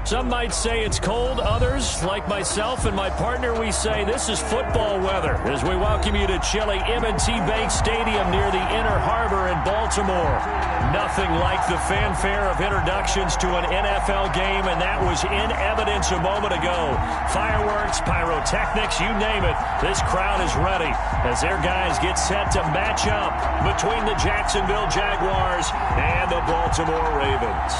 Some might say it's cold. Others, like myself and my partner, we say this is football weather as we welcome you to chilly M&T Bank Stadium near the Inner Harbor in Baltimore. Nothing like the fanfare of introductions to an NFL game, and that was in evidence a moment ago. Fireworks, pyrotechnics, you name it. This crowd is ready as their guys get set to match up between the Jacksonville Jaguars and the Baltimore Ravens.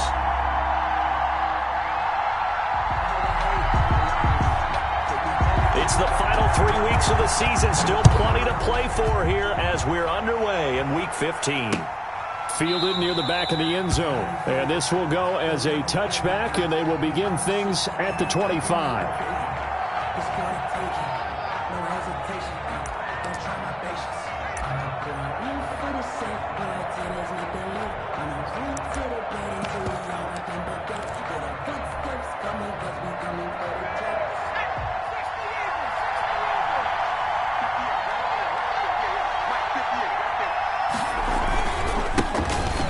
It's the final 3 weeks of the season. Still plenty to play for here as we're underway in Week 15. Fielded near the back of the end zone. And this will go as a touchback, and they will begin things at the 25.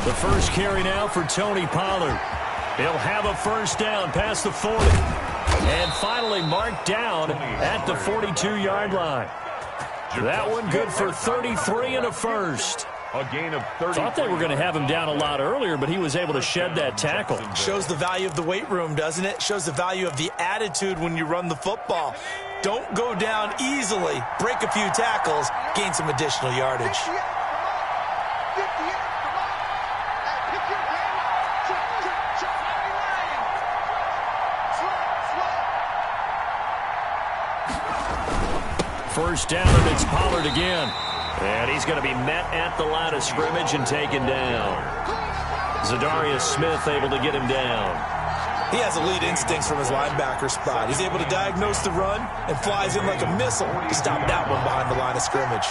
The first carry now for Tony Pollard. He'll have a first down past the 40. And finally marked down at the 42-yard line. That one good for 33 and a first. A gain of 30. Thought they were going to have him down a lot earlier, but he was able to shed that tackle. Shows the value of the weight room, doesn't it? Shows the value of the attitude when you run the football. Don't go down easily. Break a few tackles. Gain some additional yardage. First down, and it's Pollard again. And he's going to be met at the line of scrimmage and taken down. Zadarius Smith able to get him down. He has elite instincts from his linebacker spot. He's able to diagnose the run and flies in like a missile to stop that one behind the line of scrimmage.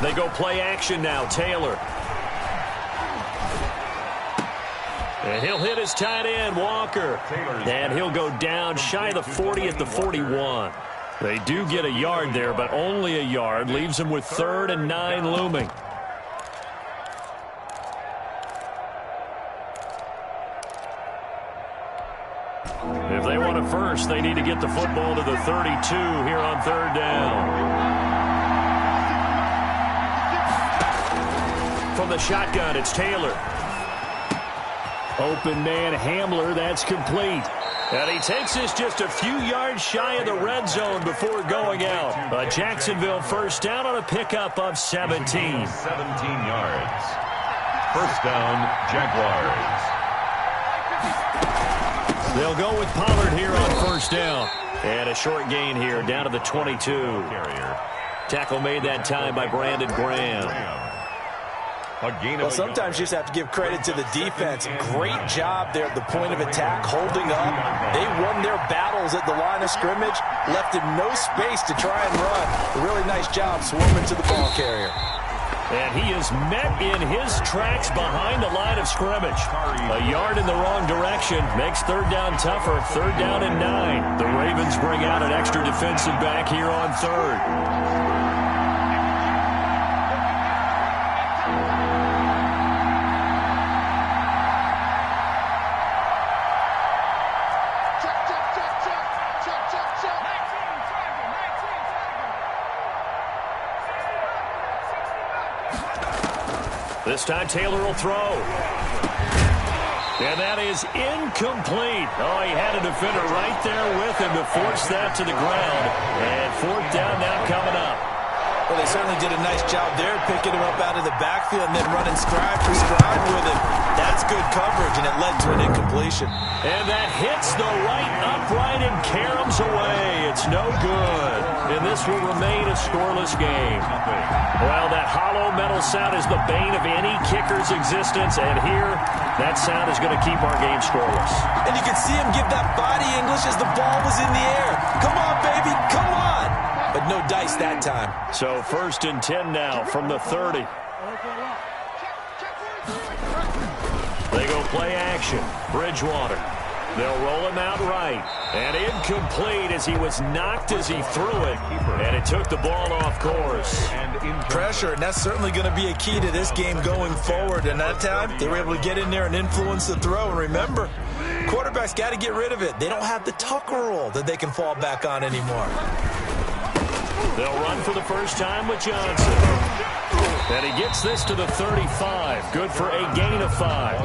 They go play action now. Taylor. And he'll hit his tight end, Walker. And he'll go down shy of the 40 at the 41. They do get a yard there, but only a yard. Leaves them with 3rd and 9 looming. If they want a first, they need to get the football to the 32 here on 3rd down. From the shotgun, it's Taylor. Open man Hamler, that's complete. And he takes this just a few yards shy of the red zone before going out. A Jacksonville first down on a pickup of 17. 17 yards. First down, Jaguars. They'll go with Pollard here on first down. And a short gain here down to the 22. Tackle made that time by Brandon Graham. Well, sometimes you just have to give credit to the defense. Great job there at the point of attack, holding up. They won their battles at the line of scrimmage, left him no space to try and run. A really nice job swarming to the ball carrier. And he is met in his tracks behind the line of scrimmage. A yard in the wrong direction makes 3rd down tougher. 3rd down and 9. The Ravens bring out an extra defensive back here on 3rd. This time Taylor will throw. And that is incomplete. Oh, he had a defender right there with him to force that to the ground. And 4th down now coming up. Well, they certainly did a nice job there, picking him up out of the backfield and then running stride for stride with him. That's good coverage, and it led to an incompletion. And that hits the right upright and caroms away. It's no good. And this will remain a scoreless game. Well, that hollow metal sound is the bane of any kicker's existence. And here, that sound is going to keep our game scoreless. And you can see him give that body English as the ball was in the air. Come on, baby, come on. But no dice that time. So 1st and 10 now from the 30. They go play action. Bridgewater. They'll roll him out right. And incomplete as he was knocked as he threw it. And it took the ball off course. Pressure, and that's certainly going to be a key to this game going forward. And that time, they were able to get in there and influence the throw. And remember, quarterbacks got to get rid of it. They don't have the Tucker rule that they can fall back on anymore. They'll run for the first time with Johnson. And he gets this to the 35. Good for a gain of 5.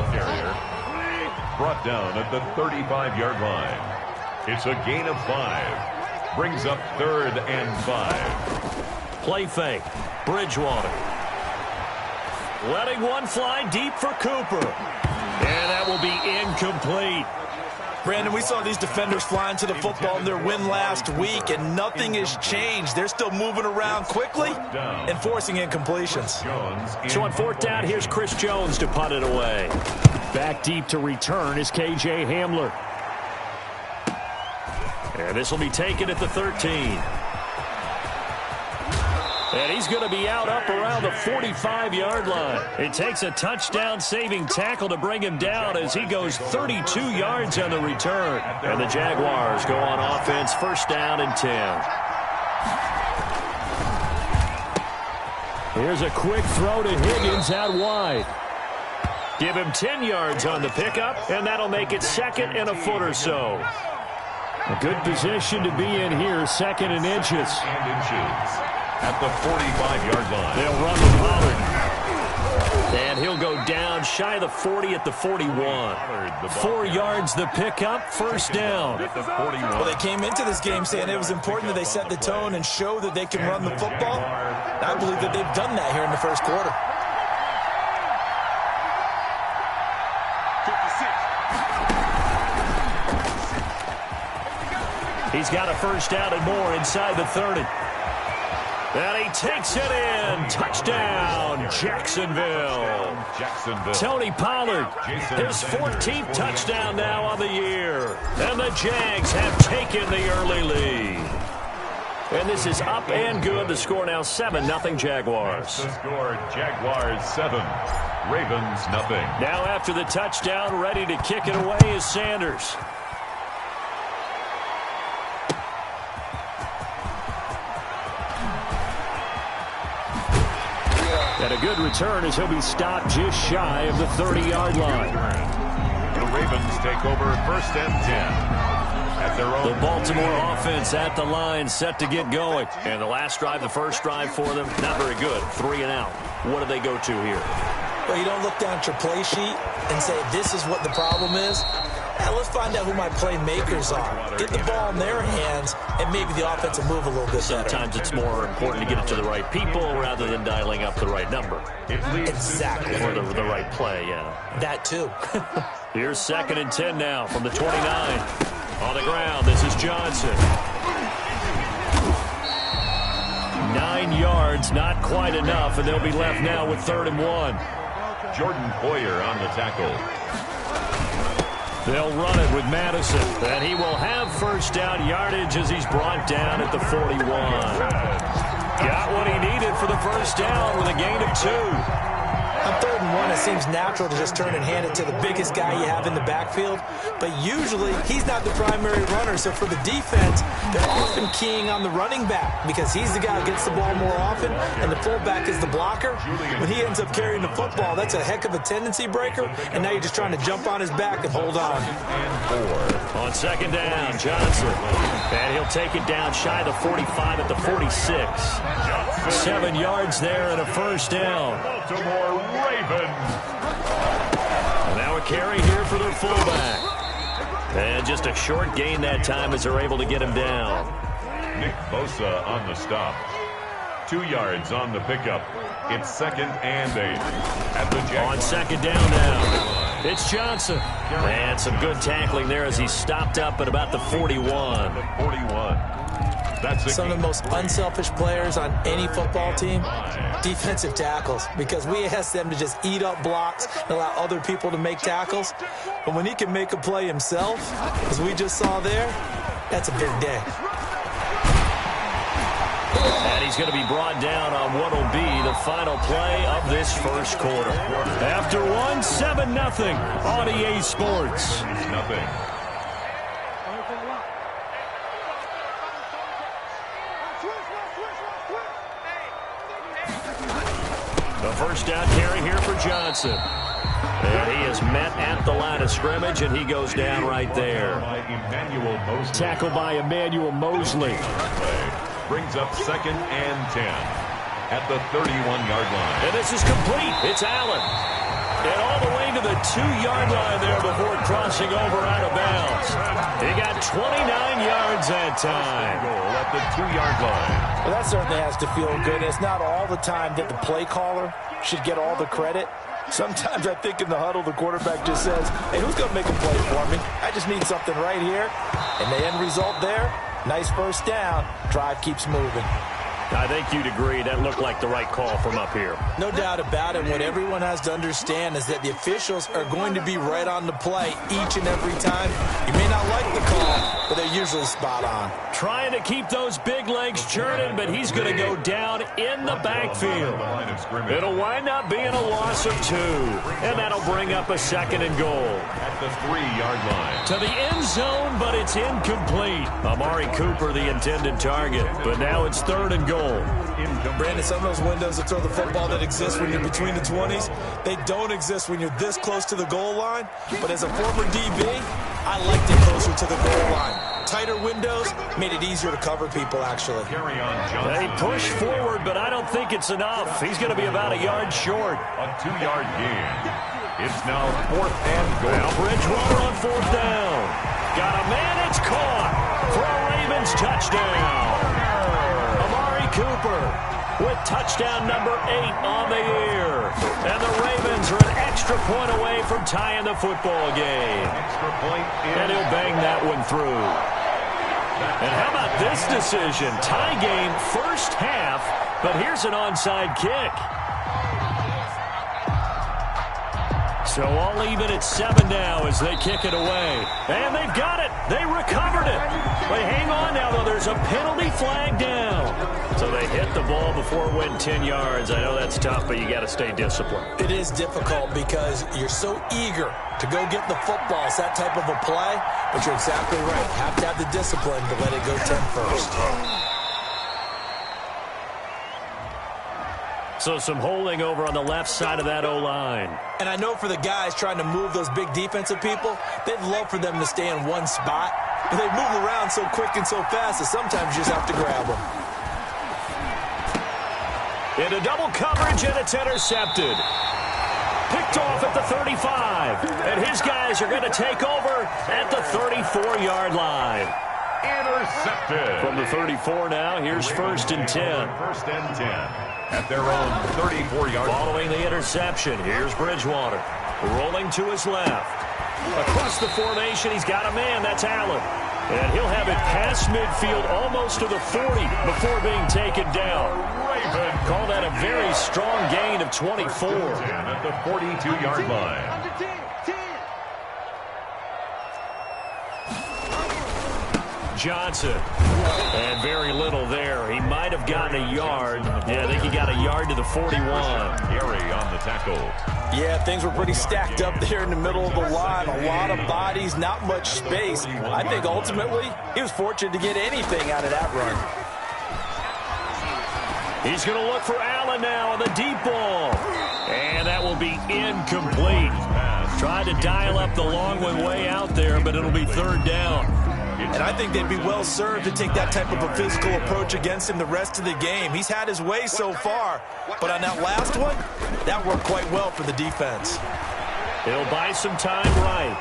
Brought down at the 35-yard line. It's a gain of 5. Brings up 3rd and 5. Play fake. Bridgewater. Letting one fly deep for Cooper. And that will be incomplete. Brandon, we saw these defenders flying to the football in their win last week, and nothing has changed. They're still moving around quickly and forcing incompletions. So on 4th down, here's Chris Jones to punt it away. Back deep to return is K.J. Hamler. And this will be taken at the 13. And he's going to be out up around the 45-yard line. It takes a touchdown-saving tackle to bring him down as he goes 32 yards on the return. And the Jaguars go on offense, 1st down and 10. Here's a quick throw to Higgins out wide. Give him 10 yards on the pickup, and that'll make it 2nd and a foot or so. A good position to be in here, 2nd and inches. At the 45-yard line. They'll run with Pollard. And he'll go down shy of the 40 at the 41. 4 yards the pickup, 1st down. Well, they came into this game saying it was important that they set the tone and show that they can run the football. And I believe that they've done that here in the 1st quarter. He's got a 1st down and more inside the 30. And he takes it in. Touchdown, Jacksonville. Tony Pollard, his 14th touchdown now on the year. And the Jags have taken the early lead. And this is up and good. The score now 7-0 Jaguars. The score, Jaguars 7, Ravens 0. Now after the touchdown, ready to kick it away is Sanders. And a good return as he'll be stopped just shy of the 30-yard line. The Ravens take over 1st and 10. At their own. The Baltimore offense at the line, set to get going. And the last drive, the first drive for them, not very good. 3 and out. What do they go to here? Well, you don't look down at your play sheet and say, this is what the problem is. Now, let's find out who my playmakers are. Get the ball in their hands, and maybe the offense will move a little bit better. Sometimes it's more important to get it to the right people rather than dialing up the right number. Exactly. Or the right play, yeah. That, too. Here's 2nd and 10 now from the 29. On the ground, this is Johnson. 9 yards, not quite enough, and they'll be left now with 3rd and 1. Jordan Poyer on the tackle. They'll run it with Madison, and he will have 1st down yardage as he's brought down at the 41. Got what he needed for the 1st down with a gain of 2. On 3rd and 1, it seems natural to just turn and hand it to the biggest guy you have in the backfield. But usually, he's not the primary runner. So for the defense, they're often keying on the running back because he's the guy who gets the ball more often, and the fullback is the blocker. When he ends up carrying the football, that's a heck of a tendency breaker, and now you're just trying to jump on his back and hold on. On 2nd down, Johnson. And he'll take it down shy of the 45 at the 46. 7 yards there and a 1st down. Baltimore Ravens. Now a carry here for their fullback. And just a short gain that time as they're able to get him down. Nick Bosa on the stop. 2 yards on the pickup. It's 2nd and 8. At the Jaguars. On 2nd down now, it's Johnson. And some good tackling there as he's stopped up at about the 41. The 41. That's some of the most unselfish players on any football team, defensive tackles, because we ask them to just eat up blocks and allow other people to make tackles. But when he can make a play himself, as we just saw there, that's a big day. And he's going to be brought down on what will be the final play of this 1st quarter. After one, 7-0 on EA Sports. Nothing. first down carry here for Johnson. And he is met at the line of scrimmage, and he goes down right there. Tackled by Emmanuel Mosley. Brings up 2nd and 10 at the 31-yard line. And this is complete. It's Allen. And all the way to the 2-yard line there before crossing over out of bounds. He got 29 yards that time. Goal at the 2-yard line. Well, that certainly has to feel good. It's not all the time that the play caller should get all the credit. Sometimes I think in the huddle, the quarterback just says, hey, who's going to make a play for me? I just need something right here. And the end result there, nice first down. Drive keeps moving. I think you'd agree that looked like the right call from up here. No doubt about it. What everyone has to understand is that the officials are going to be right on the play each and every time. You may not like the call, but they're usually spot on. Trying to keep those big legs churning, but he's going to go down in the backfield. It'll wind up being a loss of 2, and that'll bring up a 2nd and goal. At the 3-yard line. To the end zone, but it's incomplete. Amari Cooper, the intended target, but now it's 3rd and goal. Brandon, some of those windows that throw the football that exist when you're between the 20s, they don't exist when you're this close to the goal line. But as a former DB, I liked it closer to the goal line. Tighter windows made it easier to cover people, actually. They push forward, but I don't think it's enough. He's going to be about a yard short. A 2-yard gain. It's now 4th and goal. Now Bridgewater on 4th down. Got a man, it's caught for a Ravens touchdown. Cooper with touchdown number 8 on the year. And the Ravens are an extra point away from tying the football game. Extra point. And he'll bang that one through. And how about this decision? Tie game first half, but here's an onside kick. So all even at 7 now as they kick it away. And they've got it. They recovered it. But hang on now, though. There's a penalty flag down. So they hit the ball before it went 10 yards. I know that's tough, but you got to stay disciplined. It is difficult because you're so eager to go get the football. It's that type of a play, but you're exactly right. You have to have the discipline to let it go 10 first. So some holding over on the left side of that O-line. And I know for the guys trying to move those big defensive people, they'd love for them to stay in one spot. But they move around so quick and so fast that sometimes you just have to grab them. Into double coverage, and it's intercepted. Picked off at the 35. And his guys are going to take over at the 34-yard line. Intercepted. From the 34 now, here's 1st and 10. 1st and 10 at their own 34-yard line. Following the interception, here's Bridgewater. Rolling to his left. Across the formation, he's got a man. That's Allen. And he'll have it past midfield almost to the 40 before being taken down. Call that a very strong gain of 24. At the 42-yard line. Johnson. And very little there. He might have gotten a yard. Yeah, I think he got a yard to the 41. Gary on the tackle. Yeah, things were pretty stacked up there in the middle of the line. A lot of bodies, not much space. I think ultimately he was fortunate to get anything out of that run. He's going to look for Allen now on the deep ball. And that will be incomplete. Tried to dial up the long one way out there, but it'll be 3rd down. And I think they'd be well served to take that type of a physical approach against him the rest of the game. He's had his way so far, but on that last one, that worked quite well for the defense. He'll buy some time right.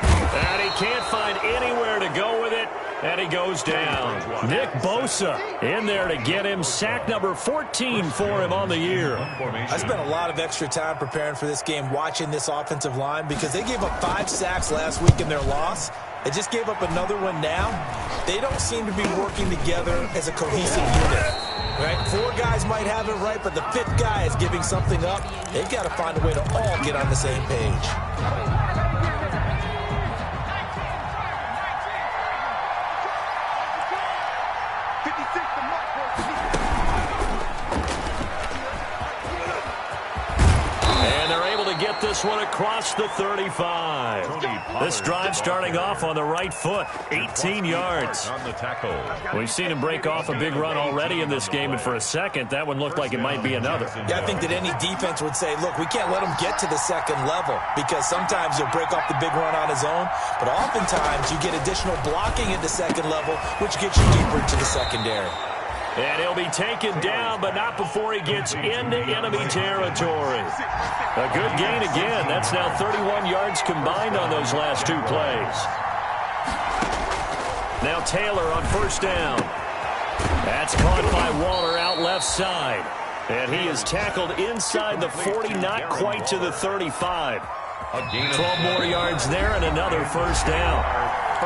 And he can't find anywhere to go with it, and he goes down. Nick Bosa in there to get him. Sack number 14 for him on the year. I spent a lot of extra time preparing for this game, watching this offensive line, because they gave up 5 sacks last week in their loss. They just gave up another one now. They don't seem to be working together as a cohesive unit. Right? 4 guys might have it right, but the 5th guy is giving something up. They've got to find a way to all get on the same page. And they're able to get this one across. across the 35. This drive starting off on the right foot, 18 yards. On the tackle. We've seen him break off a big run already in this game, and for a second, that one looked like it might be another. Yeah, I think that any defense would say, look, we can't let him get to the second level, because sometimes he'll break off the big run on his own, but oftentimes you get additional blocking at the second level, which gets you deeper into the secondary. And he'll be taken down, but not before he gets into enemy territory. A good gain again. That's now 31 yards combined on those last two plays. Now Taylor on first down. That's caught by Waller out left side. And he is tackled inside the 40, not quite to the 35. 12 more yards there and another first down.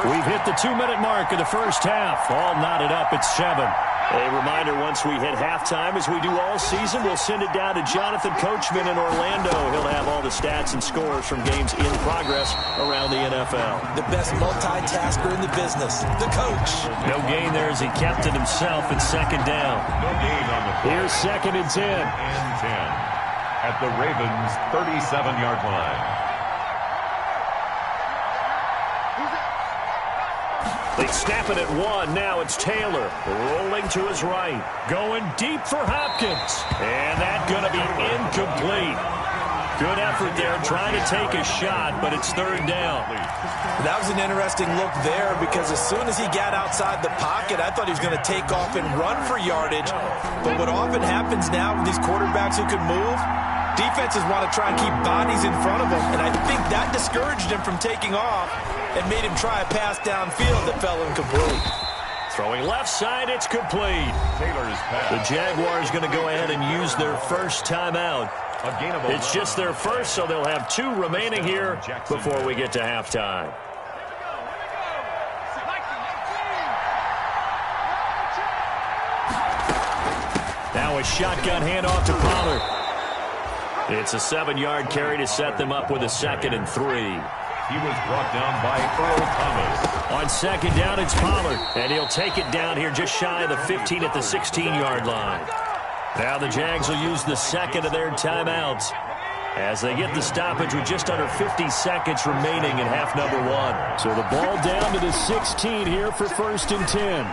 We've hit the 2-minute mark of the first half. All knotted up at 7. A reminder, once we hit halftime, as we do all season, we'll send it down to Jonathan Coachman in Orlando. He'll have all the stats and scores from games in progress around the NFL. The best multitasker in the business, the coach. No gain there as he kept it himself in second down. No gain on the play. Here's 2nd and 10. And 10 at the Ravens' 37-yard line. They snap it at 1. Now it's Taylor rolling to his right. Going deep for Hopkins. And that's going to be incomplete. Good effort there trying to take a shot, but it's 3rd down. That was an interesting look there because as soon as he got outside the pocket, I thought he was going to take off and run for yardage. But what often happens now with these quarterbacks who can move, defenses want to try and keep bodies in front of them, and I think that discouraged him from taking off and made him try a pass downfield that fell incomplete. Throwing left side, it's complete. Taylor's pass. The Jaguars going to go ahead and use their first timeout. It's just their first, so they'll have 2 remaining here before we get to halftime. Now a shotgun handoff to Pollard. It's a 7-yard carry to set them up with a 2nd and 3. He was brought down by Earl Thomas. On 2nd down, it's Pollard. And he'll take it down here just shy of the 15 at the 16-yard line. Now the Jags will use the 2nd of their timeouts as they get the stoppage with just under 50 seconds remaining in half number 1. So the ball down to the 16 here for 1st and 10.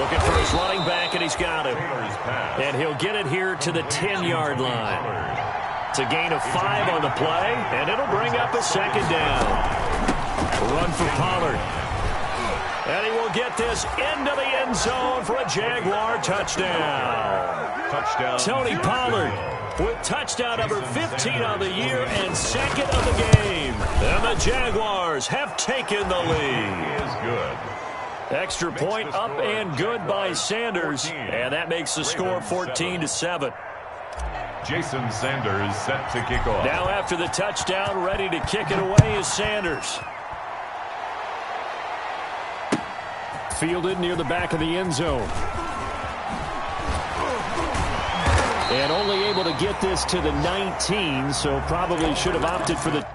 Looking for his running back, and he's got him. And he'll get it here to the 10-yard line. It's a gain of 5 on the play, and it'll bring up a 2nd down. Run for Pollard. And he will get this into the end zone for a Jaguar touchdown. Tony Pollard with touchdown number 15 on the year and 2nd of the game. And the Jaguars have taken the lead. He is good. Extra point up and good by Sanders, and that makes the score 14-7. Jason Sanders set to kick off. Now after the touchdown, ready to kick it away is Sanders. Fielded near the back of the end zone. And only able to get this to the 19, so probably should have opted for the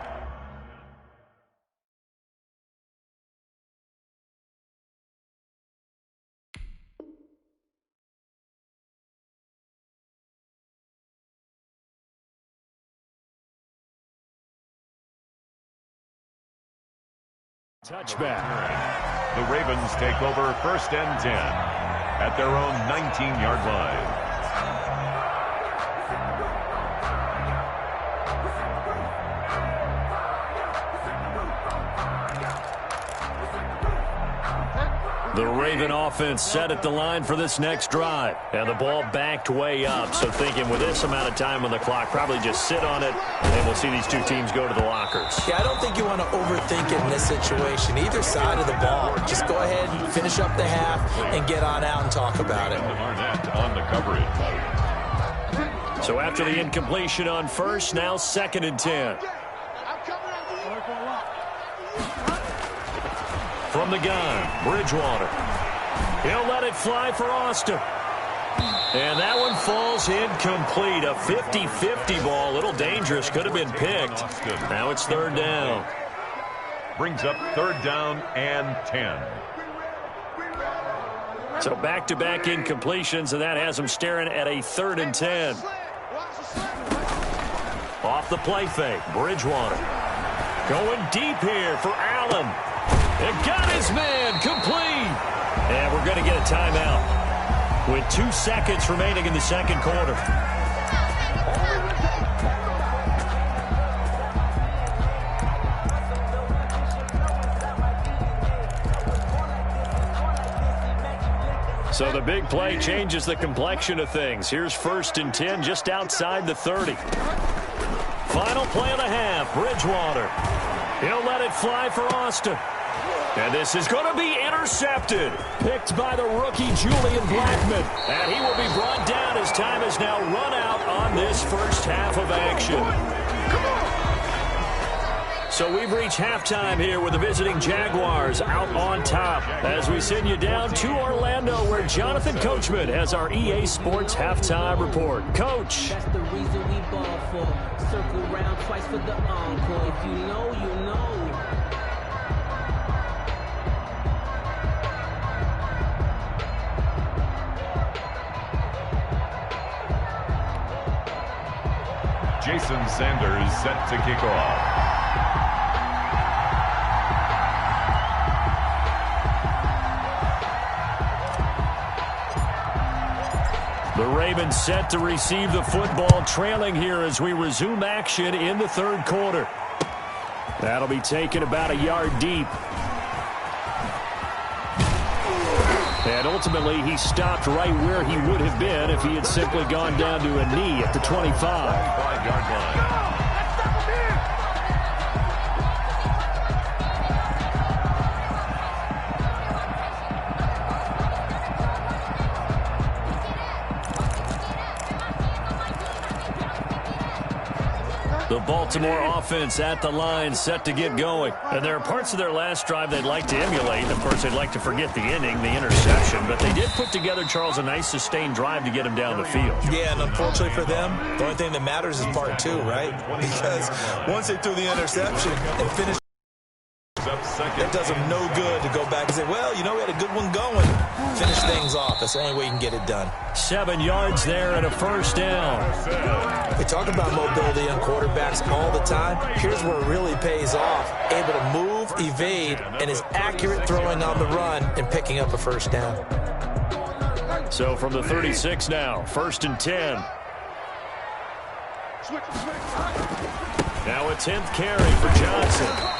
touchback. The Ravens take over 1st and 10 at their own 19-yard line. The Raven offense set at the line for this next drive. And the ball backed way up. So thinking with this amount of time on the clock, probably just sit on it, and we'll see these 2 teams go to the lockers. Yeah, I don't think you want to overthink it in this situation. Either side of the ball. Just go ahead and finish up the half and get on out and talk about it. Arnett on the coverage. So after the incompletion on first, now 2nd and 10. From the gun, Bridgewater. He'll let it fly for Austin. And that one falls incomplete. A 50-50 ball. A little dangerous. Could have been picked. Now it's 3rd down. Brings up 3rd down and 10. So back-to-back incompletions, and that has them staring at a 3rd and 10. Off the play fake, Bridgewater. Going deep here for Allen. And got his man complete. And we're going to get a timeout with 2 seconds remaining in the second quarter. So the big play changes the complexion of things. Here's 1st and 10 just outside the 30. Final play of the half, Bridgewater. He'll let it fly for Austin. And this is going to be intercepted. Picked by the rookie Julian Blackmon. And he will be brought down as time has now run out on this first half of action. So we've reached halftime here with the visiting Jaguars out on top as we send you down to Orlando where Jonathan Coachman has our EA Sports halftime report. Coach. That's the reason we ball for. Circle round twice for the encore. If you know, you know. Jason Sanders set to kick off. The Ravens set to receive the football, trailing here as we resume action in the third quarter. That'll be taken about a yard deep. And ultimately, he stopped right where he would have been if he had simply gone down to a knee at the 25. 5-yard line. The Baltimore offense at the line set to get going. And there are parts of their last drive they'd like to emulate. Of course, they'd like to forget the inning, the interception. But they did put together, Charles, a nice sustained drive to get him down the field. Yeah, and unfortunately for them, the only thing that matters is part 2, right? Because once they threw the interception and finished, it does them no good to go back and say, well, you know, we had a good one going. Finish things off. That's the only way you can get it done. 7 yards there and a first down. We talk about mobility on quarterbacks all the time. Here's where it really pays off. Able to move, evade, and is accurate throwing on the run and picking up a first down. So from the 36 now, 1st and 10. Now a 10th carry for Johnson.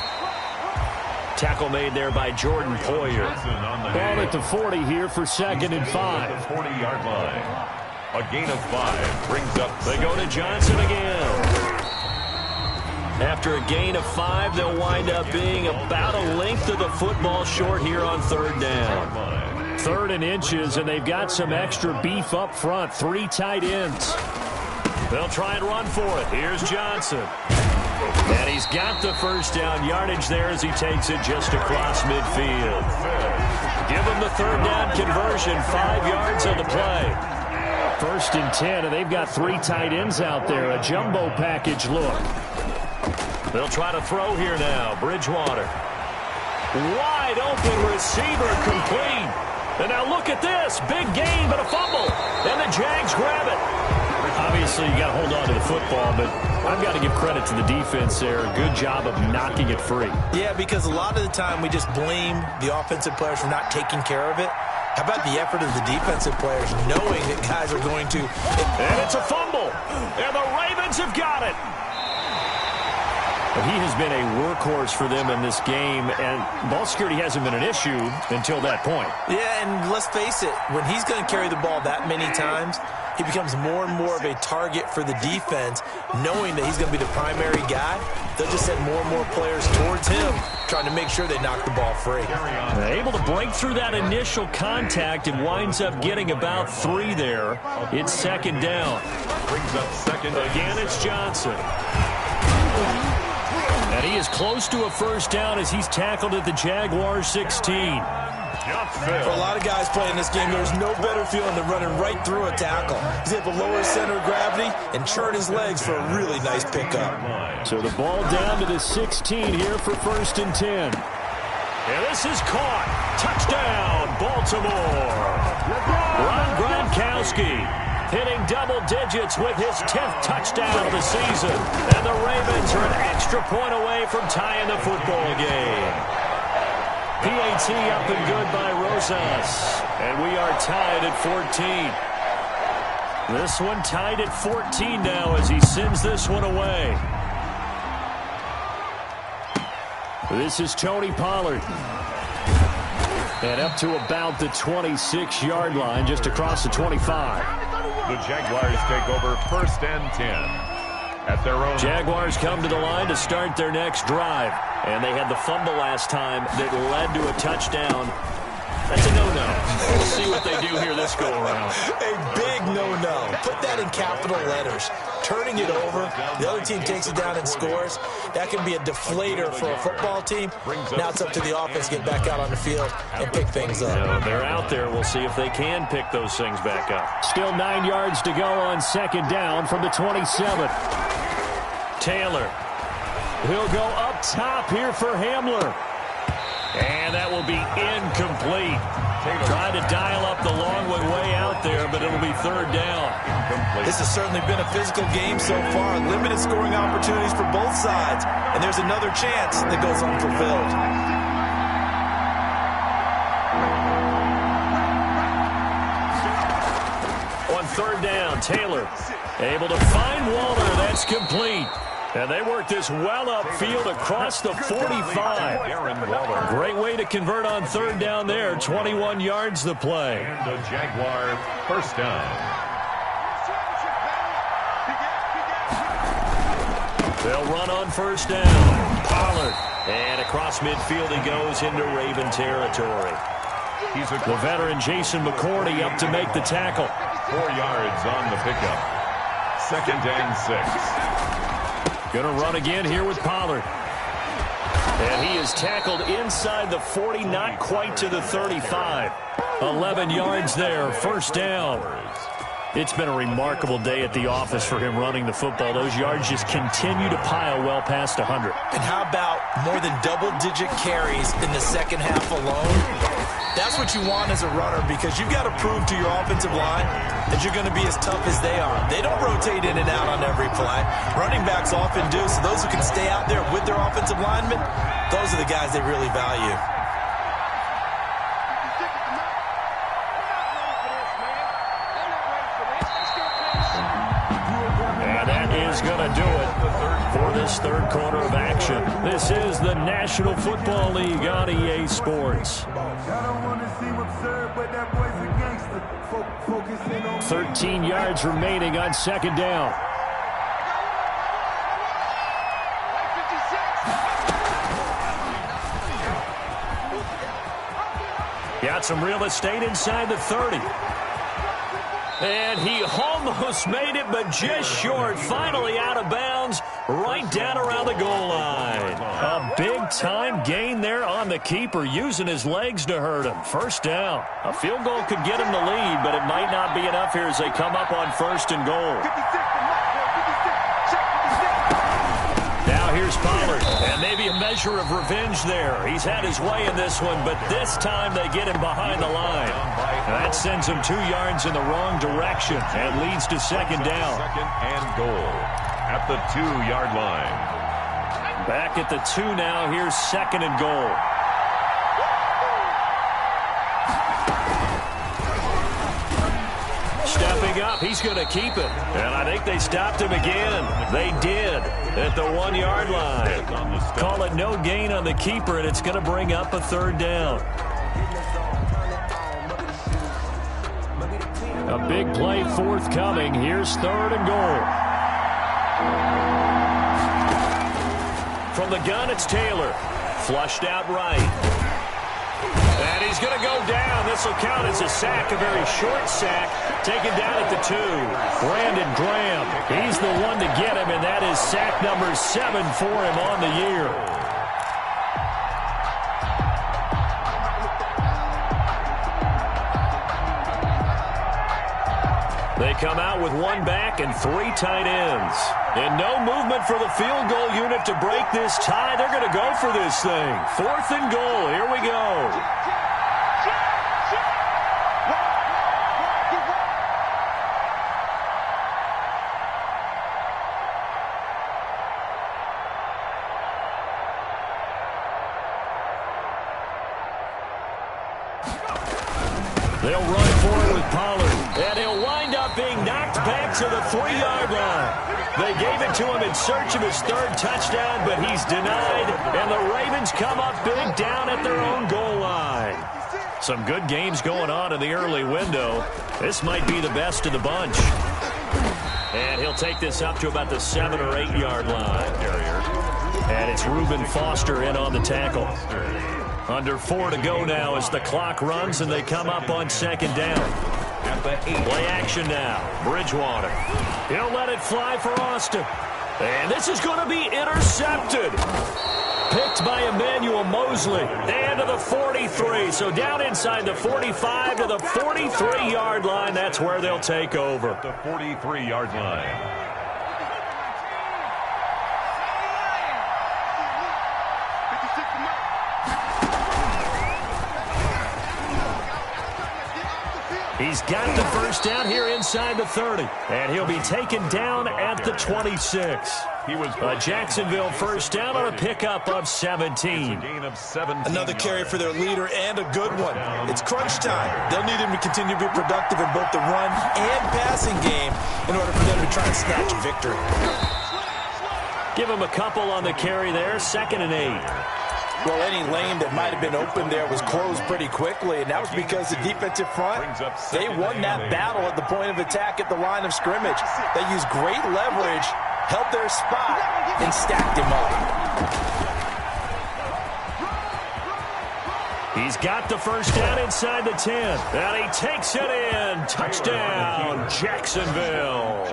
Tackle made there by Jordan Poyer. Ball at the 40 here for 2nd and 5. 40-yard line. A gain of 5 brings up. They go to Johnson again. After a gain of 5, they'll wind up being about a length of the football short here on 3rd down. 3rd and inches, and they've got some extra beef up front. 3 tight ends. They'll try and run for it. Here's Johnson. And he's got the first down yardage there as he takes it just across midfield. Give him the 3rd down conversion, 5 yards on the play. 1st and 10, and they've got 3 tight ends out there. A jumbo package look. They'll try to throw here now. Bridgewater. Wide open receiver complete. And now look at this. Big gain, but a fumble. And the Jags grab it. Obviously, you got to hold on to the football, but I've got to give credit to the defense there. Good job of knocking it free. Yeah, because a lot of the time we just blame the offensive players for not taking care of it. How about the effort of the defensive players knowing that guys are going to... And it's a fumble. And the Ravens have got it. But he has been a workhorse for them in this game, and ball security hasn't been an issue until that point. Yeah, and let's face it, when he's going to carry the ball that many times, he becomes more and more of a target for the defense, knowing that he's going to be the primary guy. They'll just send more and more players towards him, trying to make sure they knock the ball free. Able to break through that initial contact and winds up getting about 3 there. It's 2nd down. Brings up 2nd. Again, it's Johnson. And he is close to a first down as he's tackled at the Jaguars 16. For a lot of guys playing this game, there's no better feeling than running right through a tackle. He's able to lower his center of gravity and churn his legs for a really nice pickup. So the ball down to the 16 here for 1st and 10. And this is caught. Touchdown, Baltimore. Ron Gronkowski hitting double digits with his 10th touchdown of the season. And the Ravens are an extra point away from tying the football game. PAT up and good by Rosas. And we are tied at 14. This one tied at 14 now as he sends this one away. This is Tony Pollard. And up to about the 26-yard line, just across the 25. The Jaguars take over 1st and 10 at their own. Jaguars come to the line to start their next drive. And they had the fumble last time that led to a touchdown. That's a no-no. We'll see what they do here this go-around. A big no-no. Put that in capital letters. Turning it over, the other team takes it down and scores. That can be a deflator for a football team. Now it's up to the offense to get back out on the field and pick things up. Yeah, they're out there. We'll see if they can pick those things back up. Still 9 yards to go on 2nd down from the 27. Taylor. He'll go up top here for Hamler. And that will be incomplete. Trying to dial up the long one way out there, but it'll be 3rd down. This has certainly been a physical game so far. Limited scoring opportunities for both sides. And there's another chance that goes unfulfilled. On 3rd down, Taylor able to find Walter. That's complete. And they work this well upfield across the 45. Great way to convert on 3rd down there. 21 yards the play. And the Jaguar 1st down. They'll run on 1st down. Pollard. And across midfield he goes into Raven territory. The veteran Jason McCourty up to make the tackle. 4 yards on the pickup. 2nd and 6. Going to run again here with Pollard. And he is tackled inside the 40, not quite to the 35. 11 yards there, 1st down. It's been a remarkable day at the office for him running the football. Those yards just continue to pile well past 100. And how about more than double-digit carries in the 2nd half alone? That's what you want as a runner, because you've got to prove to your offensive line that you're going to be as tough as they are. They don't rotate in and out on every play. Running backs often do, so those who can stay out there with their offensive linemen, those are the guys they really value. And that is going to do it for this 3rd quarter of action. This is the National Football League on EA Sports. 13 yards remaining on 2nd down. Got some real estate inside the 30. And he almost made it, but just short. Finally out of bounds, right down around the goal line. A big-time gain there on the keeper, using his legs to hurt him. 1st down. A field goal could get him the lead, but it might not be enough here as they come up on 1st and goal. Now here's Pollard, and maybe a measure of revenge there. He's had his way in this one, but this time they get him behind the line. That sends him 2 yards in the wrong direction and leads to 2nd down. 2nd and goal at the 2-yard line. Back at the 2 now. Here's 2nd and goal. Stepping up, he's going to keep it. And I think they stopped him again. They did at the 1-yard line. Call it no gain on the keeper, and it's going to bring up a 3rd down. A big play forthcoming. Here's 3rd and goal. From the gun, it's Taylor. Flushed out right. And he's going to go down. This will count as a sack, a very short sack. Taken down at the 2. Brandon Graham. He's the one to get him, and that is sack number 7 for him on the year. They come out with 1 back and 3 tight ends. And no movement for the field goal unit to break this tie. They're going to go for this thing. 4th and goal. Here we go. They'll run for it with Pollard, and he'll wind up being knocked back to the 3-yard line. They gave it to him in search of his third touchdown, but he's denied, and the Ravens come up big down at their own goal line. Some good games going on in the early window. This might be the best of the bunch. And he'll take this up to about the 7- or 8-yard line. And it's Reuben Foster in on the tackle. Under 4 to go now as the clock runs and they come up on second down. Play action now. Bridgewater. He'll let it fly for Austin. And this is going to be intercepted. Picked by Emmanuel Mosley. And to the 43. So down inside the 45 to the 43-yard line. That's where they'll take over. The 43-yard line. He's got the first down here inside the 30. And he'll be taken down at the 26. A Jacksonville first down on a pickup of 17. Another carry for their leader and a good one. It's crunch time. They'll need him to continue to be productive in both the run and passing game in order for them to try and snatch a victory. Give him a couple on the carry there. 2nd and 8. Well, any lane that might have been open there was closed pretty quickly, and that was because the defensive front, they won that battle at the point of attack at the line of scrimmage. They used great leverage, held their spot, and stacked him up. He's got the first down inside the 10. And he takes it in. Touchdown, Jacksonville.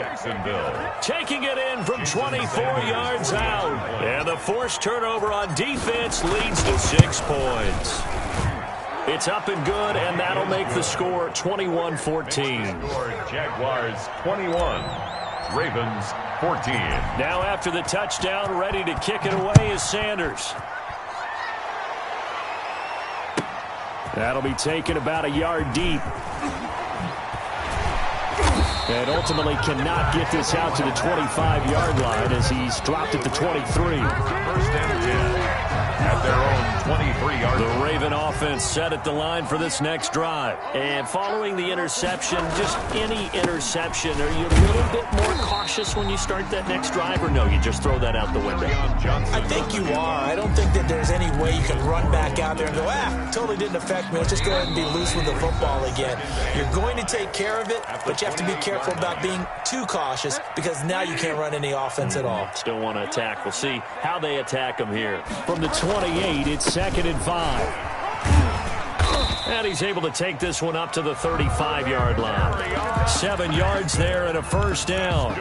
Taking it in from 24 yards out. And the forced turnover on defense leads to 6 points. It's up and good, and that'll make the score 21-14. Jaguars 21, Ravens 14. Now after the touchdown, ready to kick it away is Sanders. That'll be taken about a yard deep. And ultimately cannot get this out to the 25-yard line as he's dropped at the 23. First and 10 at their own 23-yard line. The Raven offense set at the line for this next drive. And following the interception, just any interception, are you a little bit more cautious when you start that next drive, or no, you just throw that out the window? I think you are. I don't think that there's any way you can run back out there and go, totally didn't affect me. Let's just go ahead and be loose with the football again. You're going to take care of it, but you have to be careful about being too cautious because now you can't run any offense at all. Still want to attack. We'll see how they attack him here. From the 28, it's 2nd and 5. And he's able to take this one up to the 35-yard line. 7 yards there and a first down.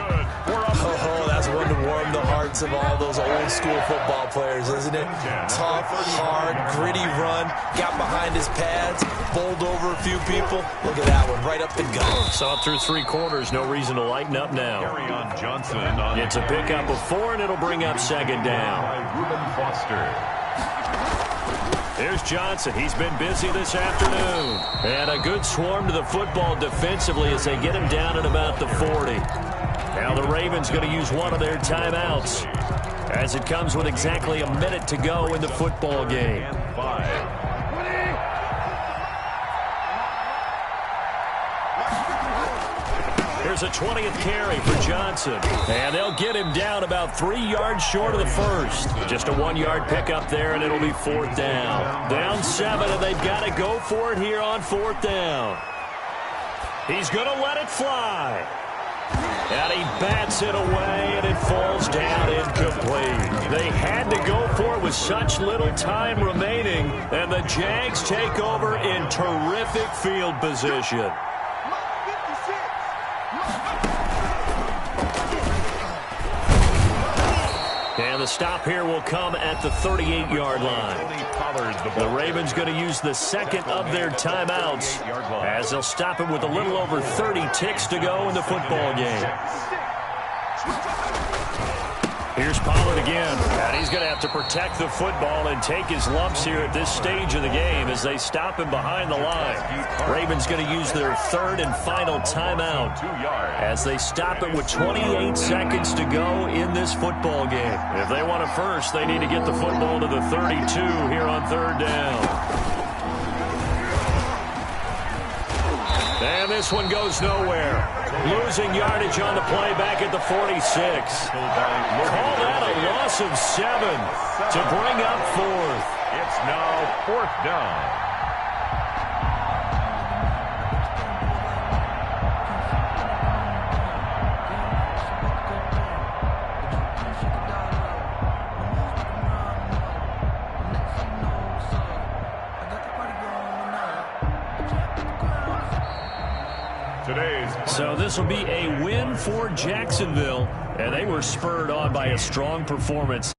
Oh, that's one to warm the hearts of all those old-school football players, isn't it? Tough, hard, gritty run, got behind his pads, bowled over a few people. Look at that one, right up the gut. Saw through 3 quarters, no reason to lighten up now. Johnson It's a pickup of 4, and it'll bring up 2nd down. Reuben Foster. Here's Johnson. He's been busy this afternoon. And a good swarm to the football defensively as they get him down at about the 40. Now the Ravens going to use one of their timeouts as it comes with exactly a minute to go in the football game. 5. Here's a 20th carry for Johnson. And they'll get him down about 3 yards short of the first. Just a 1-yard pickup there, and it'll be 4th down. Down 7, and they've got to go for it here on 4th down. He's going to let it fly. And he bats it away, and it falls down incomplete. They had to go for it with such little time remaining, and the Jags take over in terrific field position. And the stop here will come at the 38-yard line. The Ravens going to use the second of their timeouts as they'll stop him with a little over 30 ticks to go in the football game. Here's Pollard again, and he's going to have to protect the football and take his lumps here at this stage of the game as they stop him behind the line. Ravens going to use their 3rd and final timeout as they stop it with 28 seconds to go in this football game. If they want a first, they need to get the football to the 32 here on 3rd down. And this one goes nowhere. Losing yardage on the play back at the 46. Call that a loss of 7 to bring up 4th. It's now 4th down. So this will be a win for Jacksonville, and they were spurred on by a strong performance.